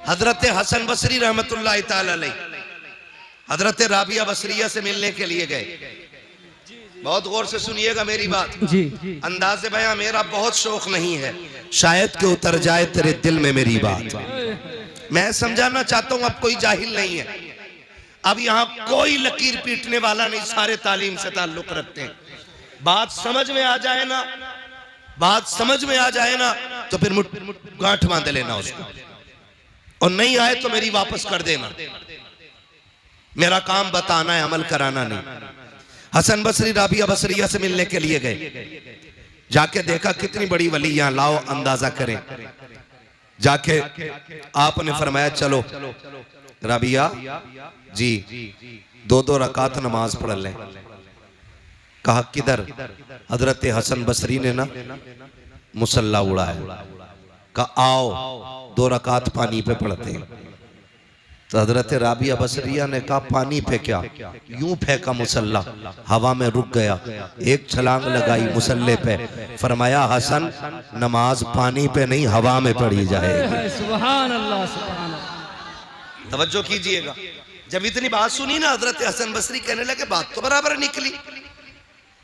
हजरत हसन बसरी रहमतुल्लाह ताला अलैह हजरत राबिया बसरिया से मिलने के लिए गए। बहुत गौर से सुनिएगा मेरी बात जी। अंदाज़े बयां मेरा बहुत शौक नहीं है, शायद कि उतर जाए तेरे दिल में मेरी बात। मैं समझाना चाहता हूं अब कोई जाहिल नहीं है, अब यहाँ कोई लकीर पीटने वाला नहीं, सारे तालीम से ताल्लुक रखते हैं। बात समझ में आ जाए ना, बात समझ में आ जाए ना तो फिर गांठ बांध लेना उसको, और नहीं आए तो मेरी वापस कर देना। मेरा काम बताना है, अमल कराना नहीं। हसन बसरी राबिया बसरिया से मिलने के लिए गए, जाके देखा कितनी बड़ी वली यहाँ, लाओ अंदाजा करें। जाके आपने फरमाया चलो राबिया जी 2-2 रकात नमाज पढ़ लें। कहा किधर? हजरत हसन बसरी ने ना मुसल्ला उड़ाया, कहा आओ 2 रकात पानी पे पढ़ते हैं। तो हजरत राबिया बसरिया ने कहा पानी पे क्या? यूं फेंका मुसल्ला, हवा में रुक गया, एक छलांग लगाई मुसल्ले पे, फरमाया हसन नमाज पानी पे नहीं हवा में पढ़ी जाएगी। सुभान अल्लाह, सुभान अल्लाह। तवज्जो कीजिएगा, जब इतनी बात सुनी ना हजरत हसन बसरी कहने लगे बात तो बराबर निकली,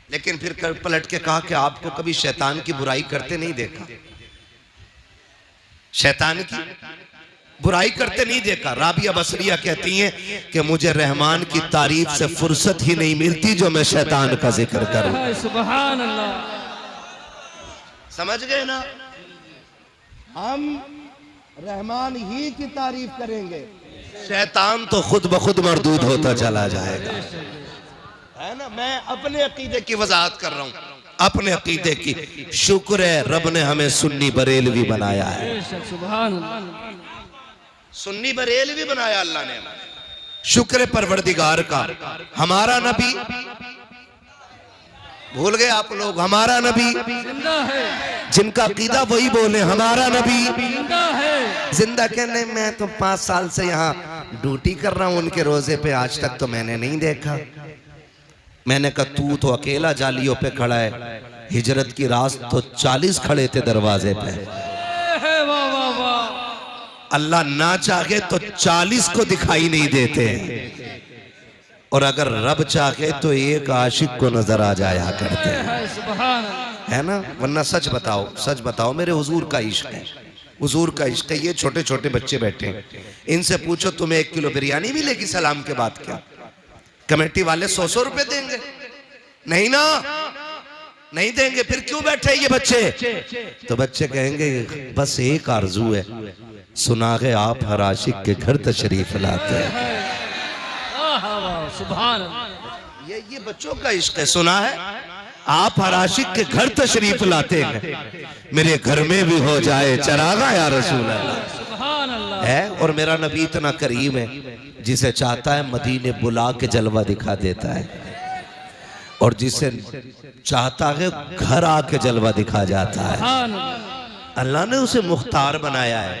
लेकिन फिर पलट के कहा कि आपको कभी शैतान की बुराई करते नहीं देखा, शैतान की बुराई करते नहीं देखा। राबिया बसरिया कहती हैं कि मुझे रहमान की तारीफ से फुर्सत ही नहीं मिलती जो मैं शैतान का जिक्र करूं। सुभान अल्लाह, समझ गए ना? हम रहमान ही की तारीफ करेंगे, शैतान तो खुद ब खुद मरदूद होता चला जाएगा, है ना? मैं अपने अकीदे की वजाहत कर रहा हूं, अपने अकीदे की। शुक्र है रब ने हमें सुन्नी बरेलवी बनाया है, सुन्नी बरेलवी बनाया अल्लाह ने। शुक्र परवरदिगार का। हमारा नबी भूल गए आप लोग, हमारा नबी जिंदा है, जिनका अकीदा वही बोले हमारा नबी जिंदा है। जिंदा कहने मैं तो 5 साल से यहाँ ड्यूटी कर रहा हूँ उनके रोजे पे, आज तक तो मैंने नहीं देखा। मैंने कहा तू तो अकेला जालियों पे खड़ा है, हिजरत की रात तो 40 खड़े थे दरवाजे पे। अल्लाह ना चाहे तो 40 को दिखाई नहीं देते, और अगर रब चाहे तो एक आशिक को नजर आ जाया करते हैं, है ना? वरना सच बताओ, सच बताओ, मेरे हुजूर का इश्क है, हुजूर का इश्क है। ये छोटे छोटे बच्चे बैठे हैं, इनसे पूछो तुम्हें 1 किलो बिरयानी मिलेगी सलाम के बाद क्या? कमेटी वाले 100-100 रुपए देंगे? नहीं ना, नहीं देंगे। फिर क्यों बैठे ये बच्चे? तो बच्चे कहेंगे बस एक आरजू है, सुना है आप हर आशिक के घर तशरीफ लाते हैं। सुभान, ये बच्चों का इश्क है। सुना है आप हर आशिक के घर तशरीफ लाते हैं, मेरे घर में भी हो जाए चरागा या रसूल अल्लाह है। और मेरा नबी इतना करीम है, जिसे चाहता है मदीने बुला के जलवा दिखा देता है, और जिसे चाहता है घर आके जलवा दिखा जाता है। अल्लाह ने उसे मुख्तार बनाया है,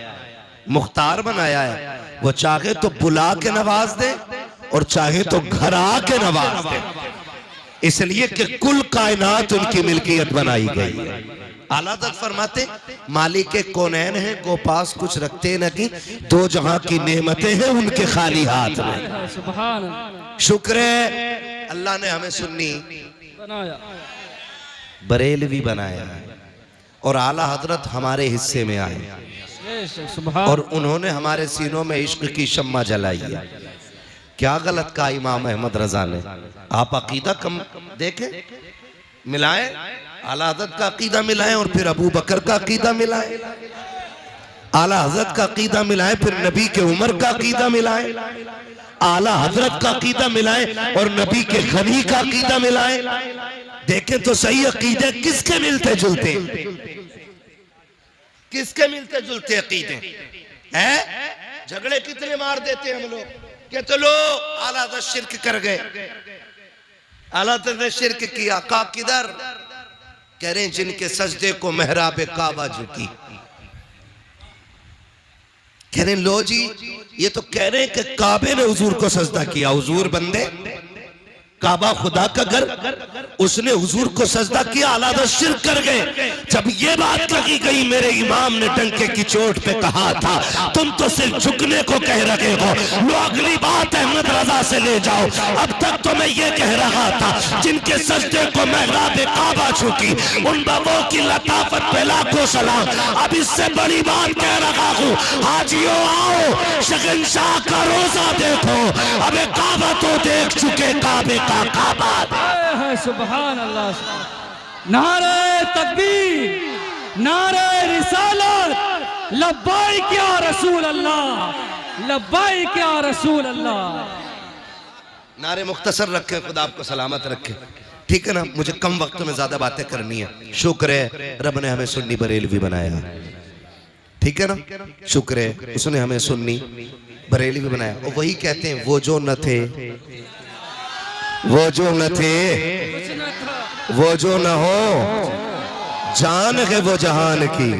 मुख्तार बनाया है। वो चाहे तो बुला के नवाज दे और चाहे तो घर आके नवाज दे, इसलिए कि कुल कायनात उनकी मिल्कियत बनाई गई है। आला हज़रत फरमाते मालिक कौनैन है को पास कुछ रखते न की, 2 जहां की नेमतें हैं उनके खाली हाथ में। शुक्र है अल्लाह ने हमें सुन्नी बरेलवी बनाया है, और आला हजरत हमारे हिस्से में आए, और उन्होंने हमारे सीनों में इश्क की शम्मा जलाई है। क्या गलत कहा इमाम अहमद रजा ने? आप अकीदा कम देखें, मिलाएं, आला हज़रत का अकीदा मिलाएं और फिर अबू बकर का अकीदा मिलाएं, आला हज़रत का अकीदा मिलाएं, फिर नबी के उमर का अकीदा मिलाएं, आला हज़रत का अकीदा मिलाएं और नबी के गनी का अकीदा मिलाएं। देखें तो सही अकीदे किसके मिलते जुलते, किसके मिलते जुलते अकीदे हैं? झगड़े कितने मार देते हम लोग कि चलो आला हज़रत शिर्क कर गए, आला हज़रत ने शिर्क किया। का किधर? कह रहे हैं जिनके सजदे को मेहराब काबा झुकी। कह रहे लो जी, ये तो कह रहे हैं कि काबे ने हुजूर को सजदा किया। हुजूर बंदे काबा खुदा का घर, उसने हुजूर को सजदा किया, अलादा शिर्क कर गए। जब ये बात लगी गई, मेरे इमाम ने डंके की चोट पे कहा था, तुम तो सिर्फ झुकने को कह रहे हो, लो अगली बात अहमद रजा से ले जाओ। अब तक तो मैं ये कह रहा था, जिनके सजदे को महराब काबा छूकी, उन बाबों की लताफत पे लाखों सलाम। अब इससे बड़ी बात कह रहा हूँ, हाजियों आओ, शहंशाह का रोजा देखो। अब काबा तो देख चुके, काबे का काबा है। सुभान अल्लाह, नारे तकबीर, नारे रिसालत, लब्बाइक या रसूल अल्लाह, लब्बाइक या रसूल अल्लाह। नारे मुख्तसर रखे, खुदा आपको सलामत रखे, ठीक है ना। मुझे कम वक्त में ज्यादा बातें करनी है। शुक्र है रब ने हमें सुन्नी बरेलवी बनाया, ठीक है ना। शुक्र है उसने हमें सुन्नी बरेलवी बनाया। और वही कहते हैं, वो जो न थे, वो जो न थे, वो जो न हो, जान है वो जहान की,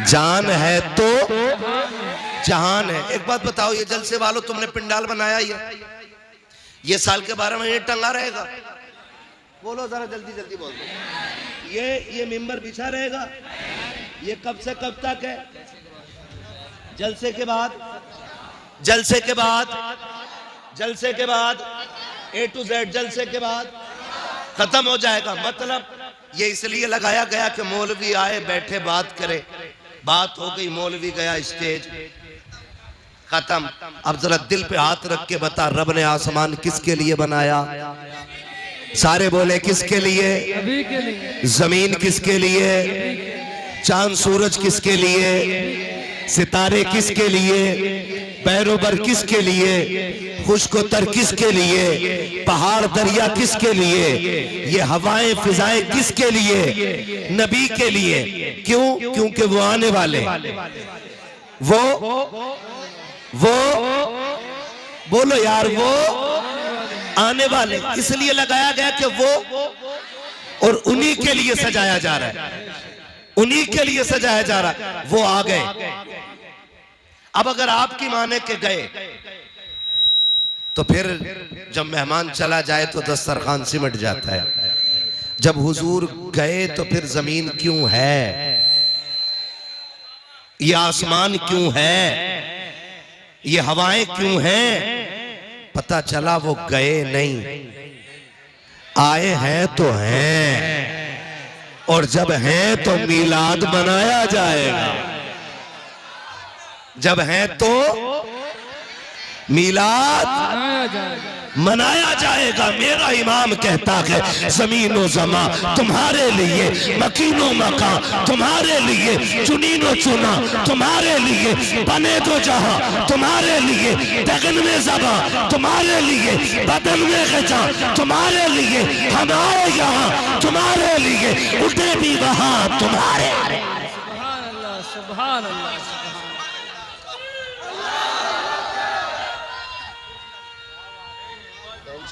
जान है तो जहान है। एक बात बताओ, ये जलसे वालों, तुमने पिंडाल बनाया, ये साल के 12 महीने टंगा रहेगा? बोलो जरा, जल्दी जल्दी बोलो। ये मिंबर बिछा रहेगा, ये कब से कब तक है? जलसे के बाद, जलसे के बाद, जलसे के बाद, A to Z जलसे के बाद खत्म हो जाएगा। मतलब ये इसलिए लगाया गया कि मौलवी आए, बैठे, बात करे। बात हो गई, मौलवी गया स्टेज, खत्म। अब जरा दिल पे हाथ रख के बता, रब ने आसमान किसके लिए बनाया? सारे बोले किसके लिए? जमीन किसके लिए? चांद सूरज किसके लिए? सितारे किसके लिए? पैरोबर किसके लिए? खुशकोतर किसके लिए? पहाड़ दरिया किसके लिए? ये हवाएं फिजाएं किसके लिए? नबी के लिए। क्यों? क्योंकि वो आने वाले, वो बोलो यार, वो आने वाले, इसलिए लगाया गया कि वो, और उन्हीं के लिए सजाया जा रहा है, उन्हीं के लिए सजाया जा रहा है। वो आ गए। अब अगर आपकी माने के गए, तो फिर जब मेहमान चला जाए तो दस्तरखान सिमट जाता है। जब हुजूर गए तो फिर जमीन क्यों है, ये आसमान क्यों है, ये हवाएं क्यों हैं? पता चला वो गए नहीं, आए हैं तो हैं, और जब हैं तो मीलाद मनाया जाएगा। जब हैं तो मीलाद मनाया जाएगा। मेरा इमाम कहता है, ज़मीनो ज़मा तुम्हारे लिए, मकीनो मका तुम्हारे लिए, चुनीनो चुना तुम्हारे लिए, बने दो जहां तुम्हारे लिए, दगन में ज़बा तुम्हारे लिए, बदन में ग़ज़ा तुम्हारे लिए, हम आए यहाँ तुम्हारे लिए, उठे भी वहाँ तुम्हारे। सुभान अल्लाह, सुभान अल्लाह।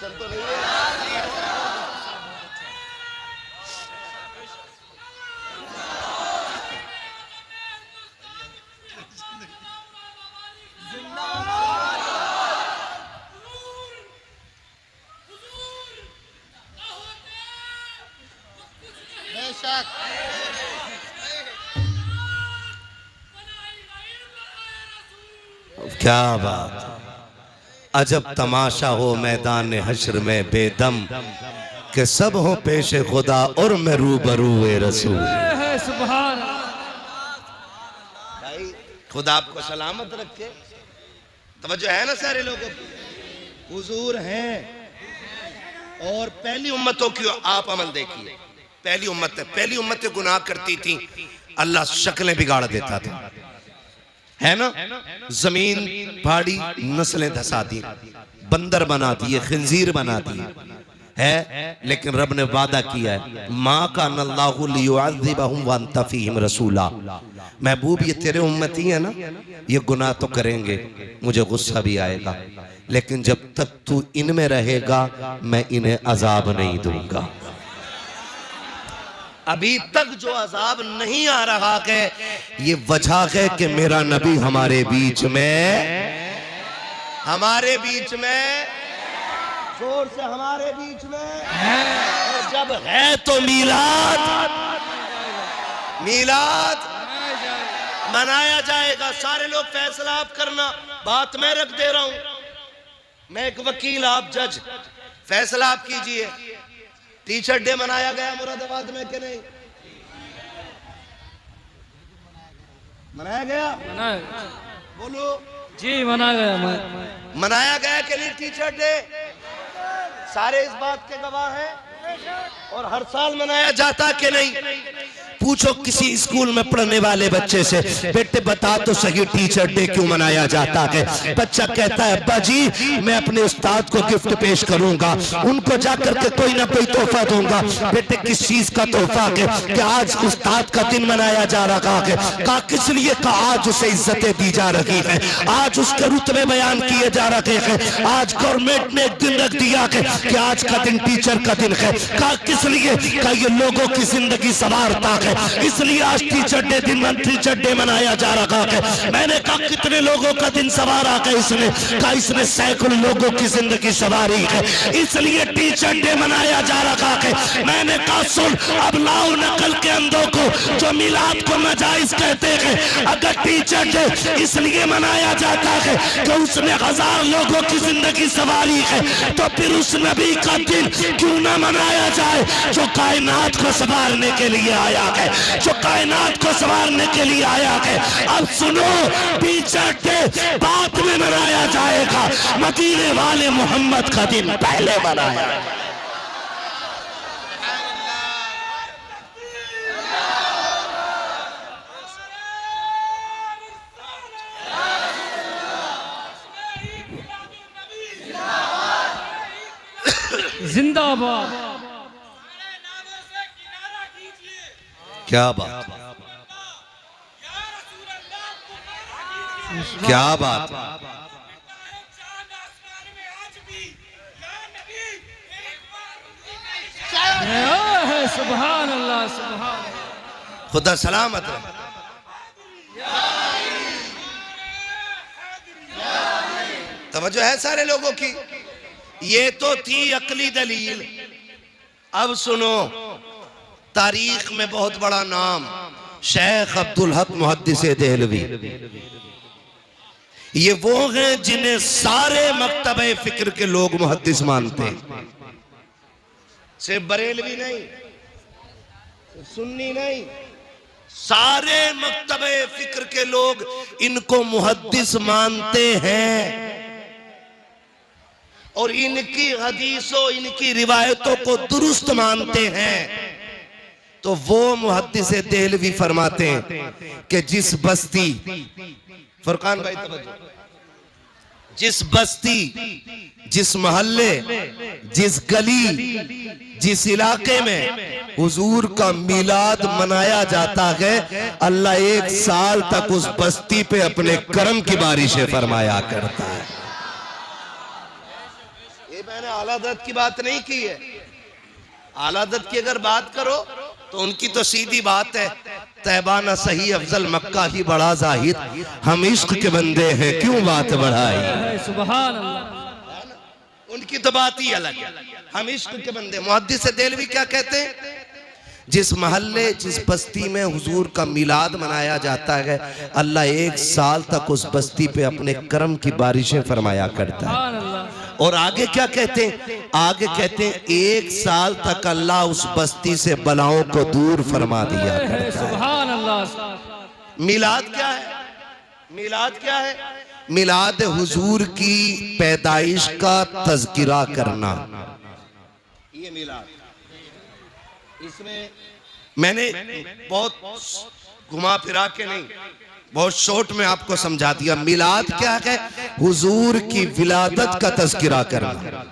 तो नहीं है। बेशक क्या बात, अजब तमाशा हो मैदान हश्र में बेदम, के सब हो पेशे खुदा और मैं रूबरू रसूल। सुभान भाई खुदा आपको सलामत रखे। तवज्जो है ना सारे लोगों की? हुजूर हैं, और पहली उम्मतों की आप अमल देखिए। पहली उम्मतें गुनाह करती थी, अल्लाह शक्लें बिगाड़ देता था, है ना। जमीन फाड़ी, नस्लें धसा दी, बंदर बना दिए, खिंजीर बना दिए, है। लेकिन रब ने वादा किया है, माँ का नल्लाहु लियुअज़्ज़िबहुम व अंत फ़ीहिम रसूला। महबूब ये तेरे उम्मती है ना, ये गुनाह तो करेंगे, मुझे गुस्सा भी आएगा, लेकिन जब तक तू इनमें रहेगा मैं इन्हें अजाब नहीं दूंगा। अभी तक जो अजाब नहीं आ रहा है, ये वजह है कि मेरा नबी हमारे बीच में जोर से हमारे बीच में और जब है तो मीलाद मीलाद मनाया जाएगा। सारे लोग फैसला आप करना, बात मैं रख दे रहा हूं, मैं एक वकील, आप जज, फैसला आप कीजिए। टीचर डे मनाया गया मुरादाबाद में कि नहीं? मनाया गया? बोलो जी मनाया गया। मनाया गया कि नहीं टीचर डे? सारे इस बात के गवाह हैं। और हर साल मनाया जाता कि नहीं? पूछो किसी स्कूल में पढ़ने वाले बच्चे से, बेटे बता तो सही टीचर डे क्यों मनाया जाता है? बच्चा कहता है अब्बा जी मैं अपने उस्ताद को गिफ्ट पेश करूंगा, उनको जाकर के कोई ना कोई तोहफा दूंगा। बेटे किस चीज का तोहफा के? कि आज उस्ताद का दिन मनाया जा रहा है। कहा किस लिए? कहा आज उसे इज्जतें दी जा रही है, आज उसके रुतबे बयान किए जा रहे हैं, आज गवर्नमेंट ने एक दिन रख दिया है कि आज का दिन टीचर का दिन है। कहा किस लिए? कहा ये लोगों की जिंदगी संवारता है, इसलिए आज टीचर डे मनाया जा रहा है। मैंने कहा कितने लोगों का दिन सवारा है इसने? कहा इसने सैकड़ों लोगों की जिंदगी सवारी है, इसलिए टीचर डे मनाया जा रहा है। मैंने कहा सुन, अब लाओ नकल के अंधों को जो मिलाद को नाजायज कहते हैं। अगर टीचर डे इसलिए मनाया जाता है कि उसने 1000 लोगों की जिंदगी सवारी है, तो फिर उस नबी का दिन क्यों ना मनाया जाए जो कायनात को संवारने के लिए आया है, जो कायनात को संवारने के लिए आया है। अब सुनो, टीचर डे बाद में मनाया जाएगा, मदीने वाले मोहम्मद का दिन पहले मनाया। जिंदाबाद। क्या बात, क्या बात। सुभान अल्लाह, सुभान। खुदा सलामत रहे। तवज्जो है सारे लोगों की। ये तो थी अकली दलील। अब सुनो, तारीख में बहुत बड़ा नाम शेख अब्दुल हक मुहद्दिस देहलवी, ये वो हैं जिन्हें सारे मकतबे फिक्र के लोग मुहद्दिस मानते हैं। सिर्फ बरेलवी नहीं, सुन्नी नहीं, सारे मकतबे फिक्र के लोग इनको मुहद्दिस मानते हैं और इनकी हदीसों, इनकी रिवायतों को दुरुस्त मानते हैं। तो वो मुहद्दिस देहलवी फरमाते हैं कि जिस बस्ती, फरकान भाई तवज्जो, जिस बस्ती, जिस मोहल्ले, जिस गली, जिस इलाके में हुजूर का मिलाद मनाया जाता है, अल्लाह 1 साल तक उस बस्ती पे अपने करम की बारिशें फरमाया करता है। ये मैंने आला हज़रत की बात नहीं की है। आला हज़रत की अगर बात करो तो उनकी तो सीधी बात है, तैबाना सही अफजल मक्का ही बड़ा जाहिद, हम इश्क के बंदे हैं क्यों बात बढ़ाई। सुभान अल्लाह। उनकी तो बात ही अलग है, हम इश्क के बंदे। मुहद्दिस देहलवी क्या कहते हैं? जिस महल्ले, जिस बस्ती में हुजूर का मिलाद मनाया जाता है, अल्लाह 1 साल तक उस बस्ती पे अपने करम की बारिशें फरमाया करता है। और आगे क्या कहते हैं? आगे कहते हैं 1 साल तक अल्लाह उस बस्ती से बलाओं को दूर फरमा दिया करता है। सुभान अल्लाह। मिलाद क्या है? मिलाद क्या है? मिलाद हुजूर की पैदाइश का तज़किरा करना, ये मिलाद। इसमें मैंने बहुत घुमा फिरा के नहीं, बहुत शॉर्ट में आपको समझा दिया। मिलाद क्या है? हुजूर की विलादत का तज़किरा करना।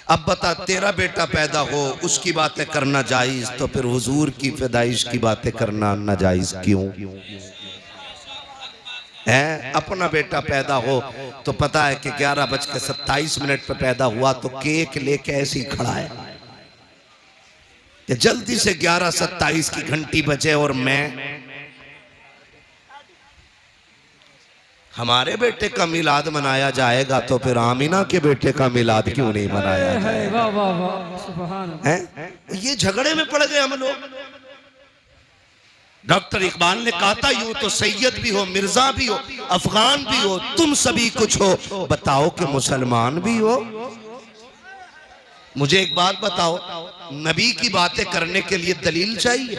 अब बता, तेरा बेटा पैदा हो उसकी बातें करना जायज, तो फिर हुजूर की पैदाइश की बातें करना नाजायज क्यों है? अपना बेटा पैदा हो तो पता है कि 11:27 पे पैदा हुआ, तो केक लेके ऐसे ही खड़ा है कि जल्दी से 11:27 की घंटी बजे और मैं हमारे बेटे का मिलाद मनाया जाएगा तो फिर आमिना के बेटे का मिलाद क्यों नहीं मनाया जाएगा? वाह वाह वाह, सुभान अल्लाह। ये झगड़े में पड़ गए हम लोग। डॉक्टर इकबाल ने कहा था यूं तो सैयद भी हो, मिर्जा भी हो, अफगान भी हो, तुम सभी कुछ हो, बताओ कि मुसलमान भी हो। मुझे एक बात बताओ, नबी की बातें करने के लिए दलील चाहिए?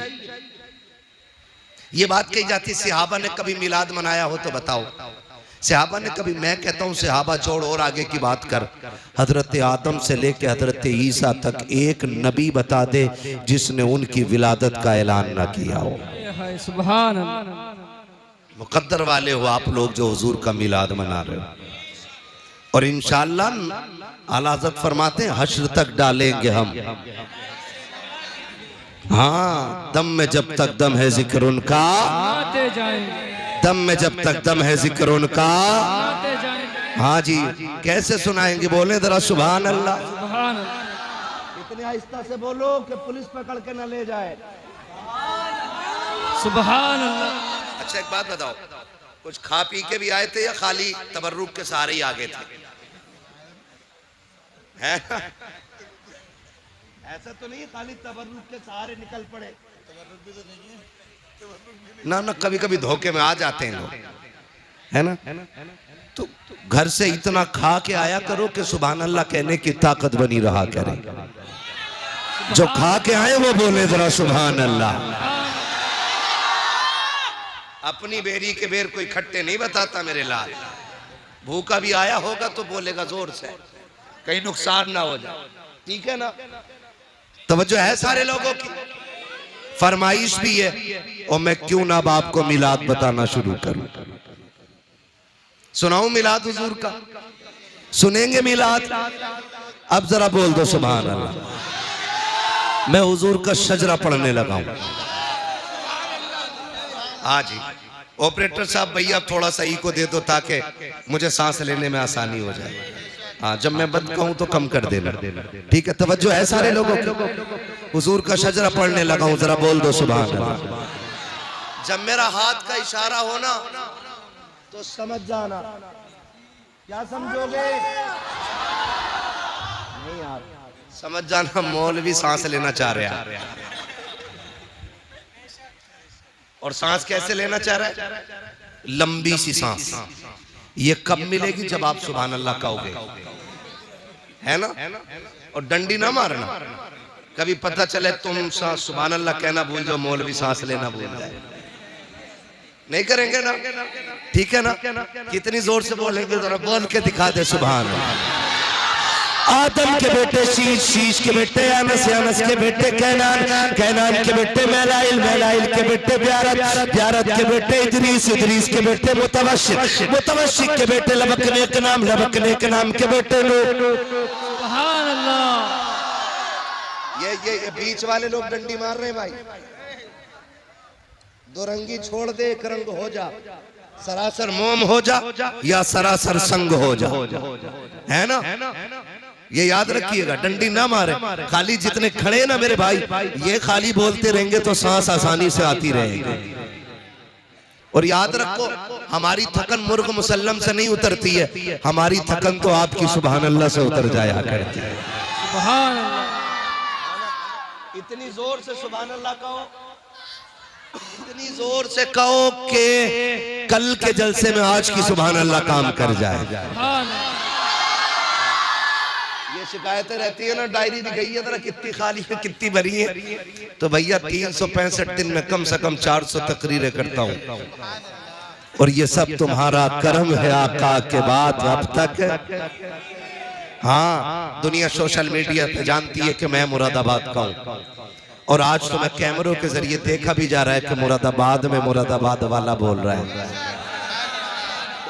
ये बात कही जाती सहाबा ने कभी मिलाद मनाया हो तो बताओ। सहाबा ने कभी, मैं कहता हूं सहाबा छोड़ और आगे की बात कर, हजरत आदम से लेकर हजरत ईसा तक एक नबी बता दे जिसने उनकी विलादत का ऐलान ना किया हो। सुभान अल्लाह। मुकद्दर वाले हो आप लोग जो हुजूर का मिलाद मना रहे हो। और इंशाअल्लाह आला हज़रत फरमाते हैं हश्र तक डालेंगे हम। हाँ, दम में जब तक दम है जिक्र उनका, आते जाएंगे। दम में जब तक दम है जिक्र उनका, आते जाएंगे। हाँ जी, कैसे सुनाएंगे? बोले जरा सुभान अल्लाह। सुभान अल्लाह। इतने आहिस्ता से बोलो कि पुलिस पकड़ के न ले जाए। सुभान अल्लाह। अच्छा एक बात बताओ, कुछ खा पी के भी आए थे या खाली तबर्रुक के सहारे ही आगे थे? है ऐसा तो नहीं खाली तबर्रुक के सहारे निकल पड़े? ना ना, कभी कभी धोखे में आ जाते हैं लोग, है ना? तो घर से इतना खा के आया करो कि सुभान अल्लाह कहने की ताकत बनी रहा करे। जो खा के आए वो बोले जरा सुभान अल्लाह। अपनी बेरी के बेर कोई खट्टे नहीं बताता मेरे लाल। भूखा भी आया होगा तो बोलेगा जोर से, कहीं नुकसान ना हो जाए, ठीक है ना? तवज्जो है सारे लोगों की, फरमाइश भी है। और मैं क्यों ना बाप को मिलाद बताना शुरू करूं? सुनाऊं मिलाद हुजूर का? सुनेंगे मिलाद? अब जरा बोल दो सुभान अल्लाह। मैं हुजूर का शजरा पढ़ने लगा हूं। हाँ जी, ऑपरेटर साहब भैया थोड़ा सा इको दे दो ताकि मुझे सांस लेने में आसानी हो जाए। हाँ, जब मैं बंद कहूं तो कम कर देना, ठीक है? तवज्जो है सारे लोगों की। हुजूर का शजरा पढ़ने लगा हूं, जरा बोल दो सुभान अल्लाह। जब मेरा हाथ का इशारा हो ना तो समझ जाना। क्या समझोगे? नहीं यार, समझ जाना मौलवी सांस लेना चाह रहा है। और सांस कैसे लेना चाह रहा है? लंबी सी सांस। ये कब मिलेगी? जब आप सुभान अल्लाह कहोगे, है ना? और डंडी ना मारना, कभी पता चले तुम सुभान अल्लाह कहना भूल जाओ, मौलवी सांस लेना भूल जाए। नहीं करेंगे ना, ठीक है ना? कितनी जोर से बोलेंगे? जरा बोल के दिखा दे सुभान अल्लाह। आदम के बेटे शीश, शीश के बेटे अनस, अनस के बेटे कैनान, कैनान के बेटे मैलाइल, मैलाइल के बेटे ब्यारत, ब्यारत के बेटे इदरीस, इदरीस के बेटे मुतवश्शिक, मुतवश्शिक के बेटे लबकने के नाम, लबकने के नाम के बेटे नूह। सुभान अल्लाह। ये बीच वाले लोग डंडी मार रहे हैं भाई। दो रंगी छोड़ दे, एक रंग हो जा, सरासर मोम हो जा या सरासर संग हो जा, है ना? ये याद रखिएगा, डंडी ना मारे। खाली जितने खड़े ना मेरे भाई, ये खाली बोलते रहेंगे तो सांस आसानी से आती रहेगी। और याद रखो, हमारी थकन मुर्ग मुसल्लम से नहीं उतरती है, हमारी थकन तो आपकी सुभान अल्लाह से उतर जाया करती है। सुभान अल्लाह। इतनी जोर से सुभान अल्लाह कहो, इतनी जोर से कहो कि कल के जलसे में आज की सुभान अल्लाह काम कर जाए। ये शिकायतें रहती है ना, डायरी दिखाई है जरा कितनी खाली है कितनी भरी है, तो भैया 365 दिन में कम से कम 400 तकरीरें करता हूँ। और ये सब तुम्हारा करम है आका के बाद अब तक। हाँ, दुनिया सोशल मीडिया पे जानती है कि मैं मुरादाबाद का हूँ, और आज तो मैं कैमरों के जरिए देखा भी जा रहा है कि मुरादाबाद में मुरादाबाद वाला बोल रहा है।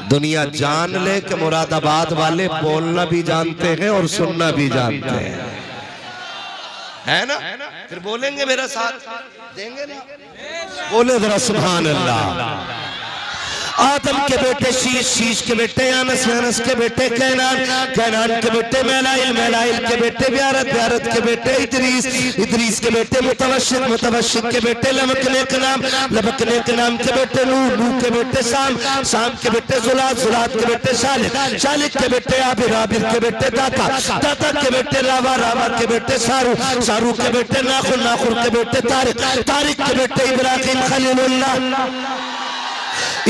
दुनिया जान ले कि मुरादाबाद वाले बोलना भी जानते हैं और सुनना भी जानते हैं, है ना? फिर बोलेंगे मेरा साथ देंगे ना? बोले जरा सुभान अल्लाह। आदम के बेटे शीश, शीश के बेटे अनस, अनस के बेटे कैनान, कैनान के बेटे मैलाइल, मैलाइल के बेटे ब्यारत, ब्यारत के बेटे इदरीस, इदरीस के बेटे मुतवशित, मुतवशित के बेटे लमकने के नाम, लमकने के नाम के बेटे नूह, नूह के बेटे शाम, शाम के बेटे जुलात, जुलात के बेटे शालिक, शालिक के बेटे आबिर, आबिर के बेटे दाता, दाता के बेटे रावा, रावा के बेटे सारू, सारू के बेटे नाखुर, नाखुर के बेटे तारिक, तारिक के बेटे इब्राहिम खलीलुल्लाह,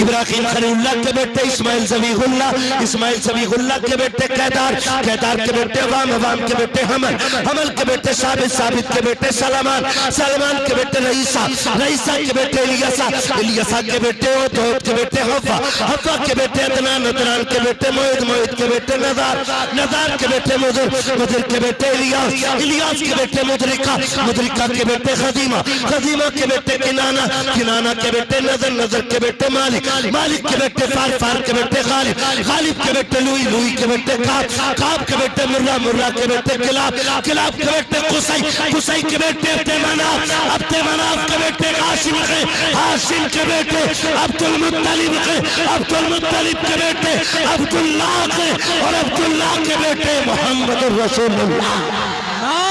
इब्राहिम खलीलुल्लाह के बेटे इस्माइल ज़बीहुल्लाह, इस्माइल ज़बीहुल्लाह के बेटे कैदार, कैदार के बेटे वाम, वाम के बेटे हमल, हमल के बेटे साबित, साबित के बेटे सलमान, सलमान के बेटे रईसा, रईसा के बेटे इलियासा, इलियासा के बेटे ओद, ओद के बेटे हव्वा, हव्वा के बेटे अदनान, अदनान के बेटे मोइद, मोइद के बेटे नदार, नदार के बेटे मुदर, मुदर के बेटे इलियास, इलियास के बेटे मुदरिका, मुदरिका के बेटे खदीमा, खदीमा के बेटे किनाना, किनाना के बेटे नजर, नजर के बेटे मालिक, मालिक के बेटे फार, फार के बेटे गालिब, गालिब के बेटे लुई, लुई के बेटे काब, काब के बेटे मुर्रा, मुर्रा के बेटे किलाब, किलाब के बेटे कुसई, कुसई के बेटे अब्दे मनाफ, अब्दे मनाफ के बेटे हाशिम के, हाशिम के बेटे अब्दुल मुत्तलिब के, अब्दुल मुत्तलिब के बेटे अब्दुल्लाह के, और अब्दुल्लाह के बेटे मोहम्मद रसूलुल्लाह।